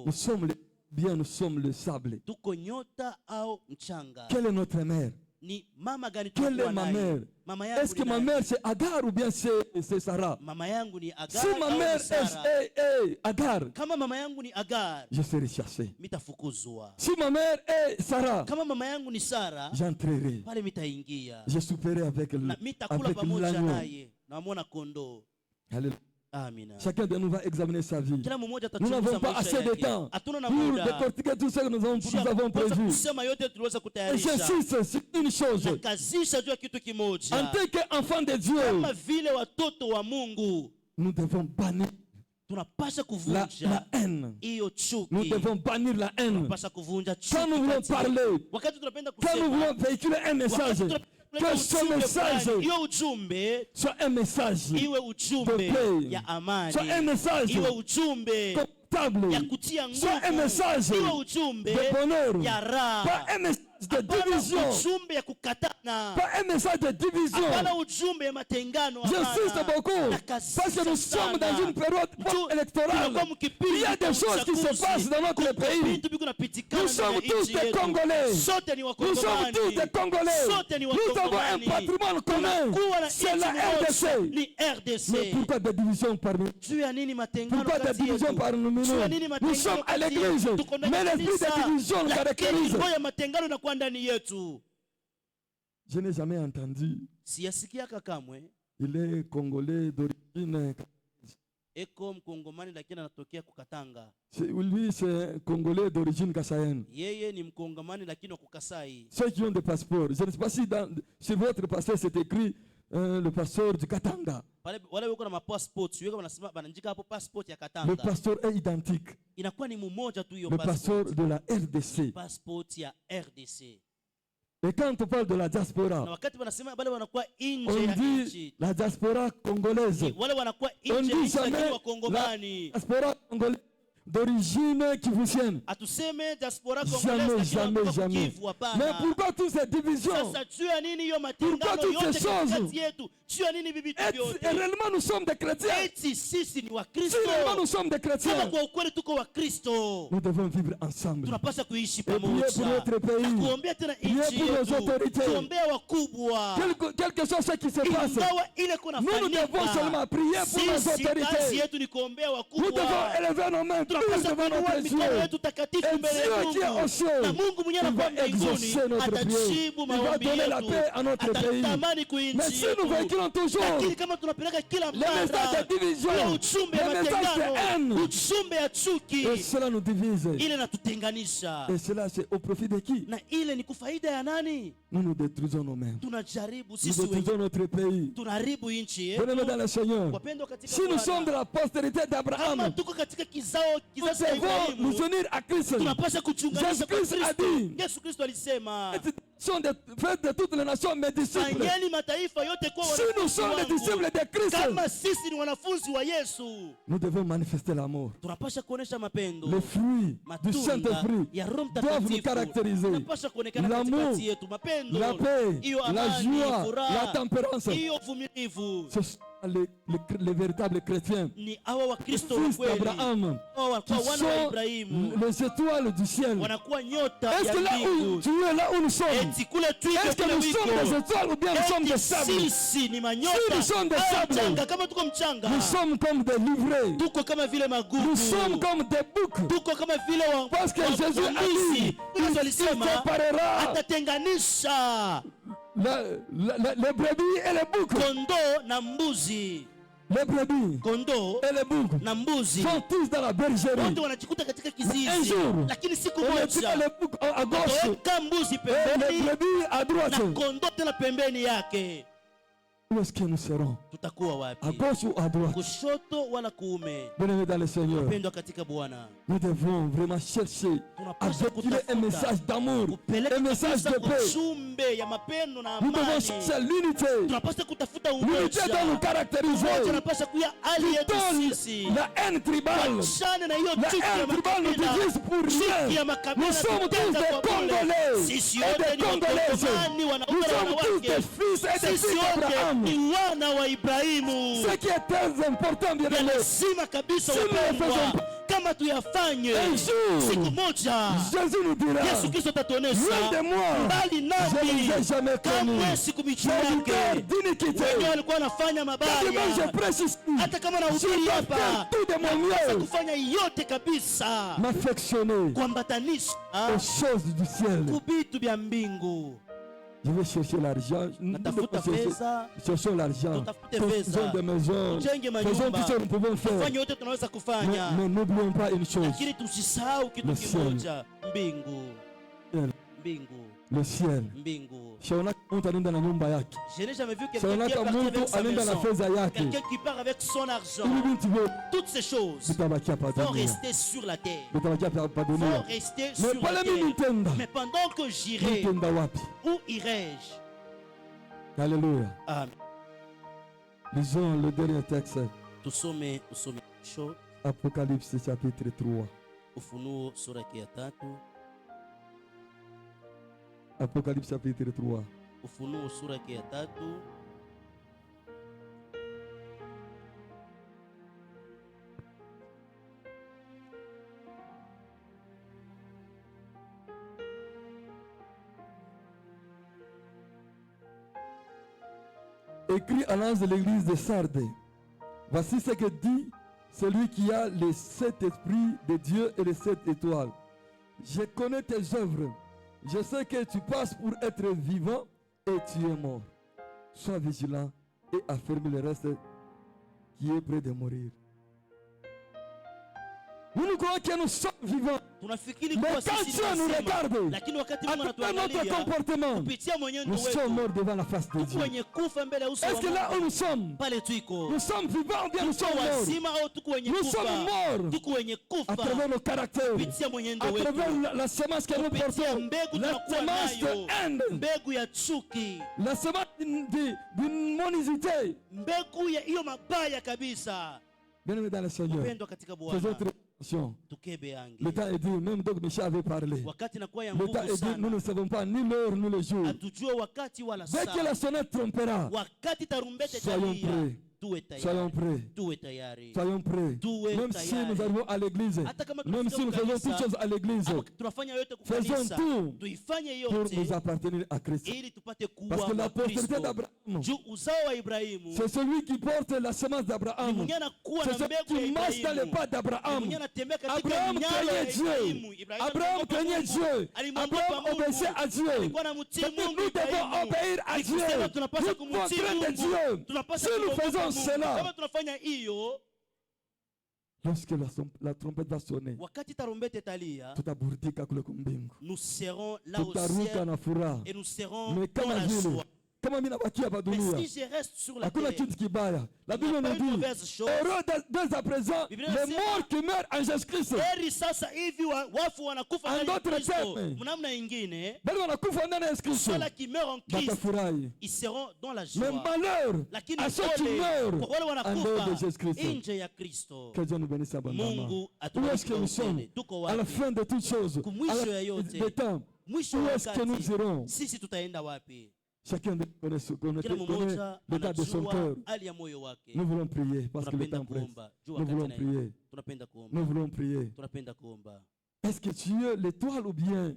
nous sommes bien nous sommes le sable? Tuko nyota au mchanga? Quelle est notre mère? Ni mama gani Quelle tunakuwa est ma naye? mère? Mama yangu Est-ce que ni ma nani? mère c'est Agar ou bien c'est Sarah? Mama yangu ni Agar Si ma au mère ni Sara? est Agar, Kama mama yangu ni Agar, je serai chassé. mitafukuzwa. Si ma mère est Sarah, Kama mama yangu ni Sara, j'entrerai. pale mitaingia. Je souperai avec Na mitakula avec pamoja l'agneau. naye. Na muona kondoo. Alléluia. Amina. Chacun de nous va examiner sa vie. Kila mmoja Nous n'avons atachunguza pas maisha assez de yake. temps Hatuna na pour muda. décortiquer tout ce que nous avons prévu. Kusema yote tuliweza Et kutayarisha. j'insiste sur une chose. Nakazisha juu ya kitu En kimoja. tant qu'enfant de Dieu, Kama vile watoto wa Mungu, nous devons bannir tunapasha la kuvunja haine. hiyo chuki. Nous devons bannir la haine. Tunapasha kuvunja chuki. Quand nous voulons kati yetu. parler, Wakati tunapenda quand nous kusema, voulons véhiculer un message, que ce message hiyo ujumbe soit un message iwe de ujumbe paix, ya amani, soit un message iwe ujumbe comptable, ya kutia soit un nguvu, message iwe ujumbe de bonheur, ya raha, pas un message de hapana division, ujumbe ya kukatana, pas un message de division. hapana ujumbe ya matengano. J'insiste beaucoup parce que nous sommes dans une période électorale. Il y a des choses qui se passent dans notre pays. Nous sommes tous des Congolais. Nous sommes tous des Congolais. Nous avons un patrimoine commun. C'est la RDC. Mais pourquoi des divisions parmi nous? Pourquoi des divisions parmi nous? Nous sommes à l'église. Mais l'esprit de division nous caractérise. Je n'ai jamais entendu. Siyasikiaka kamwe Il est congolais d'origine. eko mkongomani lakini anatokea kukatanga. Lui, c'est congolais d'origine kassaïenne. Yeye ni mkongomani lakini wa kukasai. Ceux qui ont des passeports. Je ne sais pas si sur votre passeport c'est écrit le passeport du Katanga. Wale wako na passport, sio kama nasema banandika hapo passport ya Le Katanga. passeport est identique. Inakuwa ni mmoja tu hiyo Le passeport de la RDC. passport ya RDC. Et quand on parle de la Na diaspora, wakati wanasema wale wanakuwa nje on ya dit nchi, la diaspora congolaise. wale wanakuwa On nje ya dit nchi lakini jamais la wakongomani. diaspora congolaise d'origine kivusienne. Atuseme diaspora Jamais, congolaise jamais, jamais. Kivu, hapana. Mais pourquoi toutes ces divisions? Sasa juu ya nini hiyo matengano Pourquoi toutes yote ces choses? katikati yetu? Juu ya nini bibi Et vyote? réellement nous sommes des chrétiens. Eti sisi ni Si Wakristo. réellement nous sommes des Kama chrétiens, kwa ukweli tuko Wakristo, nous devons vivre ensemble. tunapaswa kuishi Et prier pour pamoja. notre pays. Kuombea tena Prier nchi pour nos yetu. autorités. Kuombea wakubwa. Quelque chose ce qui se passe, Ingawa ile kuna nous devons seulement prier pour nos sisi kazi autorités. yetu ni kuombea Nous wakubwa. devons élever nos mains tous Tunapaswa devant kuinua notre mikono Dieu. yetu takatifu Et mbele ya Dieu qui est Mungu. aux cieux, Na Mungu mwenyewe il va anakuwa mbinguni exaucer notre prière. atajibu Il va maombi donner la yetu. paix à notre pays. Atatamani kuinchi Mais si nous yetu. véhiculons toujours Lakini kama tunapeleka kila les messages mara de division, ule ujumbe ya les messages de matengano, haine, ujumbe ya chuki, et cela nous divise. ile natutenganisha. Et cela c'est au profit de qui? Na ile ni kufaida ya nani? Nous nous détruisons nous-mêmes. Tunajaribu Nous sisi détruisons wenyewe, notre pays. tunaharibu nchi Venez yetu. dans le Seigneur. Wapendwa katika Si nous sommes de Bwana, la postérité kama d'Abraham, tuko katika nous kizazi cha devons nous Ibrahimu, unir à Christ. tunapaswa kuchunganisha kwa Jésus-Christ a Kristo. dit, Yesu Kristo alisema, faites de toutes les nations mes disciples. fanyeni mataifa yote kuwa Si nous sommes les wanafunzi disciples wangu. de Christ, Kama sisi ni wanafunzi wa Yesu, nous devons manifester l'amour. tunapaswa kuonesha mapendo. Les fruits du Matunda Saint-Esprit ya Roho doivent nous Mtakatifu caractériser. yanapaswa kuonekana L'amour, katikati yetu. Mapendo, la paix, hiyo la amani, joie, furaha, la tempérance. hiyo uvumilivu. Ce sont les véritables chrétiens, Ni hawa les Wakristo wa fils kweli, d'Abraham, hawa qui wanakuwa wana wa sont Ibrahimu, les étoiles du ciel. wanakuwa nyota Est-ce ya que là où mbingu. tu es, là où nous sommes, Eti kule tuiko est-ce que kule nous sommes des wiko, étoiles ou bien nous sommes des eti sables? sisi ni Si manyota nous sommes des au sables, mchanga. Kama tuko mchanga, nous sommes comme des livrés. tuko kama vile magugu, Nous sommes comme des boucs. tuko kama vile Parce que Jésus a dit, il séparera atatenganisha les brebis et les boucs. kondoo na mbuzi. Les brebis Kondoo et les boucs na mbuzi sont tous dans la bergerie. wote wanajikuta katika Un kizizi, jour, lakini siku on mettra moja les boucs à gauche wataweka mbuzi et les pembeni brebis à na droite. kondoo tena pembeni yake. Où est-ce que nous serons? Tutakuwa À wapi? gauche ou à droite? Kushoto wala kuume? Bien-aimés dans le Seigneur, Pendwa katika Bwana, nous devons vraiment chercher à véhiculer un message d'amour, kupeleka un message de paix. ujumbe ya mapendo na Nous devons amani. chercher l'unité. Tunapaswa kutafuta L'unité umoja. doit nous Umoja caractériser. unapaswa kuya hali yetu Dans sisi. la haine tribale, Wachane na hiyo la chuki ya haine tribale nous makabila. divise pour Chuki ya rien. makabila Nous sommes tous tutenga des kwa bure. Congolais Sisi et wote des ni Congolaises. Wakongomani, wanaume Nous na sommes tous wanawake. des fils et des Sisi filles wote d'Abraham. ni wana wa Ibrahimu. Ce qui est très important, bien Ya aimé, lazima kabisa si nous ne wapendwa, faisons kama lazima tuyafanye. Un jour, Siku moja Jésus nous dira, Yesu Kristo atatuonesha, loin de moi, mbali je ne nami les ai jamais connus. kamwe sikumjua Serviteur yake. d'iniquité. Wenyewe walikuwa wanafanya Quand mabaya. je prêche ici, Hata kama je nahubiri dois hapa, faire tout de mon napaswa mieux, kufanya yote kabisa m'affectionner kuambatanisha aux choses du ciel. kubitu vya mbingu. Je vais chercher l'argent. Nous Natafuta pesa, cherchons l'argent. tutafute Faisons pesa, des maisons. tujenge Faisons tout ce que manyumba, nous pouvons faire. tufanye yote tunaweza kufanya, Mais n'oublions pas une chose. lakini tusisahau kitu Le ciel. kimoja: mbingu. Ciel. Mbingu, Le ciel. mbingu. Shaona mtu anaenda na nyumba yake. Je n'ai jamais vu quelqu'un Shaona qui est parti avec mtu sa anaenda na maison, fedha yake. quelqu'un qui part avec son argent. Hivi vitu vyote Toutes ces choses vitabakia hapa vont dunia. rester sur la terre, Vitabakia hapa vont dunia. rester Mais sur la pale mimi terre. nitenda. Mais pendant que j'irai, Nitenda wapi? où irai-je? Alléluia. Amen. Lisons le dernier texte. Tusome show Apocalypse chapitre 3. Ufunuo sura ya 3. Apocalypse chapitre 3. Ufunuo sura ya 3. Écrit à l'ange de l'église de Sardes. Voici ce que dit celui qui a les 7 esprits de Dieu et les 7 étoiles. Je connais tes œuvres. Je sais que tu passes pour être vivant et tu es mort. Sois vigilant et affermis le reste qui est près de mourir. Nous croyons que nous sommes vivants. Tunafikiri Mais kuwa quand sisi Dieu nous regarde, lakini wakati à Mungu travers notre anatuangalia comportement, kupitia mwenendo nous sommes wetu, morts devant la face de tuko Dieu. wenye kufa mbele ya uso Est-ce wa que là où Mungu. nous sommes, Pale tuiko nous sommes vivants ou bien nous tuko sommes morts? wazima au tuko wenye Nous sommes kufa? morts Tuko wenye à travers kufa nos caractères, kupitia mwenendo à travers wetu, la semence que nous kupitia portons, mbegu la tunakuwa semence nayo, de haine, mbegu ya chuki, la semence d'une monicité. mbegu ya hiyo mabaya kabisa. Bien-aimés dans le Seigneur, Upendo katika faisons Bwana, très attention. tukebe angi. Le temps est dit, même donc Michel avait parlé. Wakati nakuwa ya Le temps nguvu est dit, nous sana, ne savons pas ni l'heure ni le jour. hatujue wakati wala Dès que la saa. sonnette trompera, Wakati tarumbete soyons italia, prêts. tuwe Soyons tayari, prêts. tuwe tayari. Soyons prêts. Tuwe Même si tayari. nous arrivons à l'église, Hata kama même si nous tunafika faisons kanisa, toutes choses à l'église, Hapo tunafanya yote kwa faisons kanisa, tout tuifanye pour nous yote appartenir à Christ. ili tupate Parce que kuwa la wa postérité Kristo. d'Abraham, Juu uzao wa Ibrahimu c'est celui qui porte la semence ni d'Abraham. mwenye anakuwa C'est na celui mbegu ya qui marche dans les Ibrahimu, pas ni d'Abraham. mwenye anatembea katika Abraham mialo ya craignait Ibrahimu. Dieu. Ibrahimu Abraham alimwogopa craignait Mungu. Dieu. Alimwogopa Abraham Mungu. obéissait à Dieu. Alikuwa anamtii C'est-à-dire Mungu nous devons Ibrahimu. obéir à Ni Dieu. kusema tunapaswa Nous kumtii devons craindre Mungu. Dieu. Tunapaswa Si nous kumwogopa faisons Mungu. cela, Kama tunafanya hiyo, lorsque la trompette va sonner, wakati tarumbete italia, tutaburudika kule kumbingu, nous serons là au tutaruka ciel na furaha. et nous serons Mais dans kama la vile joie. kama mimi nabakia hapa Mais dunia, si je reste sur la hakuna terre, kitu kibaya. La il n'y Bible a pas nous une dit, mauvaise chose. heureux dès à présent Biblia les inasema, morts qui meurent en Jésus-Christ. heri sasa hivi wafu wanakufa En ndani ya d'autres Kristo. termes, Mnamna ingine, bali wanakufa ndani ya Yesu Kristo, ceux-là qui meurent en Christ, watafurahi. ils seront dans la Mais joie. malheur Lakini à ceux qui ole meurent kwa wale en dehors de wanakufa Jésus-Christ. nje ya Kristo. Que Dieu nous bénisse abondamment. Mungu Où atubariki est-ce que kwa nous sommes? utele. Tuko À la wapi? fin de toutes choses, à Kumwisho ya la yote. des temps, Mwisho où wa est-ce que nous wakati, irons? sisi tutaenda wapi? Chacun connaît Kila mmoja l'état de son cœur. anajua hali ya moyo wake. Nous voulons prier parce que le Tunapenda temps presse. kuomba. Juu Nous wakati voulons naenda. prier. Tunapenda kuomba. Nous voulons prier. Tunapenda kuomba. Est-ce que tu es l'étoile ou bien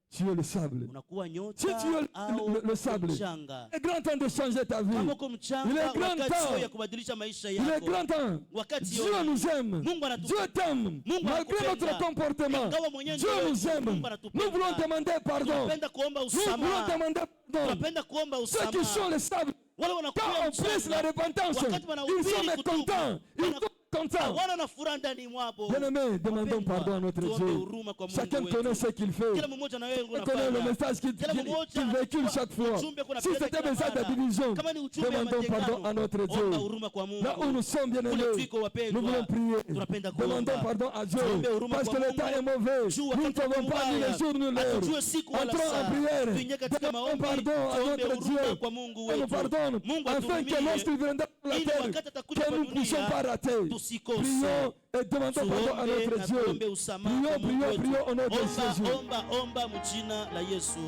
tu es le sable? Unakuwa Si nyota tu es au le sable, mchanga. il est grand temps de changer ta vie. Kama uko Il mchanga, est grand wakati temps. sio ya kubadilisha maisha Il est yako. grand temps. Wakati Dieu yote. nous aime. Mungu anatupenda. Dieu t'aime. Mungu Malgré anakupenda. notre comportement, Ingawa mwenendo Dieu wetu, nous aime. Mungu anatupenda. Nous voulons demander pardon. Tunapenda kuomba Nous voulons usamaha. demander pardon. Tunapenda kuomba Ceux qui sont usamaha. les sables, Wale quand wanakuwa on presse la mchanga, repentance, wakati ils wanahubiri sont kutubu, mécontents. Ils sont contents. wana na furaha ndani mwabo. Bien-aimés, demandons Wapendwa, pardon à notre tuombe Dieu. huruma kwa Mungu Chacun wetu. connaît ce qu'il fait. Kila mmoja na wewe Il connaît le unafanya. message qu'il Kila mmoja véhicule anachukua chaque fois. ujumbe kuna Si peleka c'était un kila message de mara. division, Kama ni ujumbe wa demandons pardon matengano, à notre omba Dieu. huruma kwa Mungu. Là où nous sommes, Kule bien-aimés, tuko wapendwa, nous voulons prier. tunapenda kuomba. Demandons pardon à Dieu. Tuombe huruma Parce kwa que le temps Mungu. est mauvais. Juu Nous ne wakati savons pas ni mbaya. les jours ni l'heure. Hatujue siku wala Entrons en saa. prière. Tuingie katika Demandons maombi. pardon à Tuombe notre huruma Dieu. kwa Mungu Et nous wetu. pardonne. Mungu Afin que atuhurumie. lorsqu'il viendra sur la Ili terre, wakati atakuja que kwa nous ne puissions dunia, pas rater. tusikose. Prions et demandons pardon à Tuombe notre na Dieu. tuombe usamaha kwa Prions, Mungu prions, wetu. prions au nom de Jésus. Omba mjina la Yesu.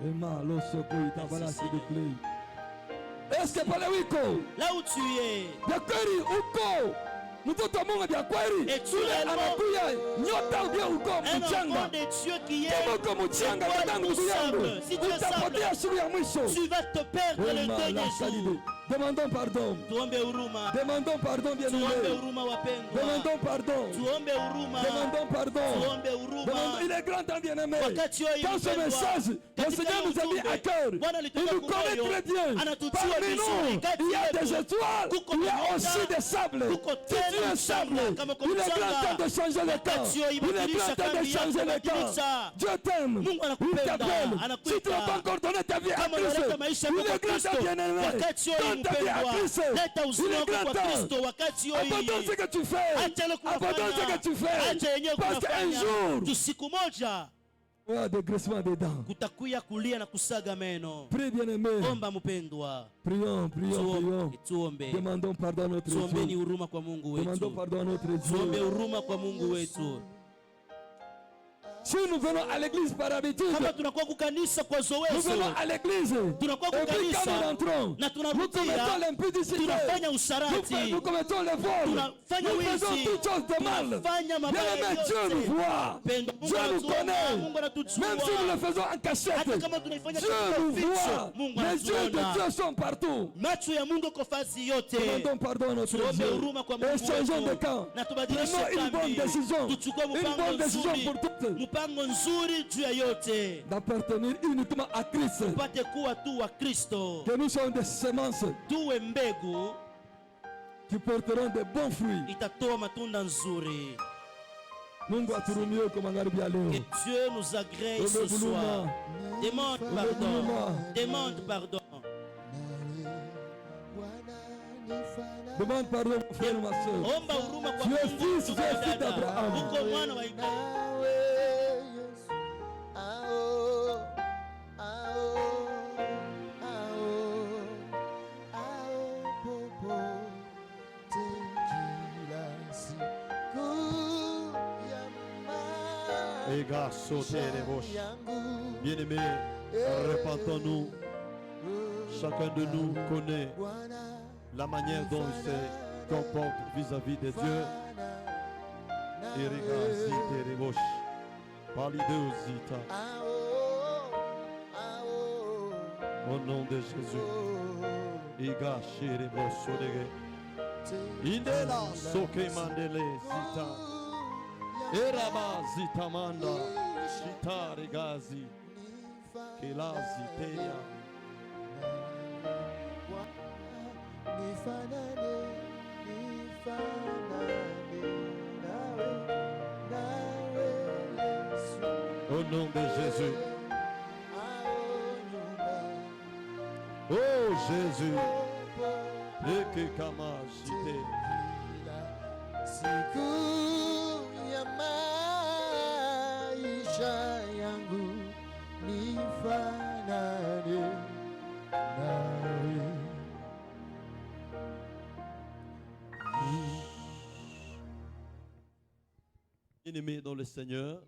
Emma, lo soko itabala s'il te plaît. Est-ce que pale wiko? Là où tu es, Yakari uko. mtoto wa Mungu vya kweli. Yule anakuya nyota ubia uko mchanga. Kama uko mchanga dadangu ndugu yangu, utapotea siku ya mwisho. Tu vas te perdre le dernier jour. Demandons pardon. Tuombe huruma. Demandons pardon bien-aimés. Tuombe huruma wapendwa. Demandons pardon. Tuombe huruma. Demandons pardon. Tuombe huruma. Il est grand temps bien-aimé. Dans ce message, le Seigneur nous a mis à cœur. Il nous connaît très bien. Parmi nous, il y a des étoiles. Il y a aussi des sables. Si tu es sable, il est grand temps de changer le camp. Il est grand temps de changer le camp. Dieu t'aime. Il t'appelle. Si tu n'as pas encore donné ta vie à Christ, il est grand temps bien-aimé. Donne ta vie à Christ. Il est grand temps. Abandonne ce que tu fais. Abandonne ce que tu fais. Parce qu'un jour, il y a des graissements dedans. Kutakuya kulia na kusaga meno. Prie bien-aimé. Omba mpendwa. Prions, prions, prions. Tuombe. Demandons pardon à notre Dieu. Tuombeni huruma kwa Mungu wetu. Demandons pardon à notre Dieu. Tuombe huruma kwa Mungu wetu. Si nous venons à l'église par habitude, kama tunakuwa kukanisa kwa zoezi, nous venons à l'église, tunakuwa et puis quand nous rentrons, na nous commettons l'impudicité, tunafanya usharati, nous commettons le vol, nous faisons toutes choses de mal. Bien-aimé, Dieu nous voit, Dieu nous connaît, même si nous le faisons en cachette, Dieu nous voit, les yeux de Dieu sont partout. Demandons pardon à notre Dieu et changeons de camp. Prenons une bonne décision pour toutes. D'appartenir uniquement à Christ. Que nous sommes des semences qui porteront de bons fruits. Que Dieu nous agrée ce soir. Demande pardon. Demande pardon. Demande pardon, mon frère, ma soeur. Tu es fils, tu es fils d'Abraham. Bien-aimés, repentons-nous. Chacun de nous connaît la manière dont il se comporte vis-à-vis de Dieu. Au nom de Jésus. Indela soke mandele zita. Eraba zita manda. Shita regazi. Kelazi teya. Au nom de Jésus. Oh Jésus. Eke kama shite. Siku ya maisha yangu nifanane nawe. Bien-aimés dans le Seigneur,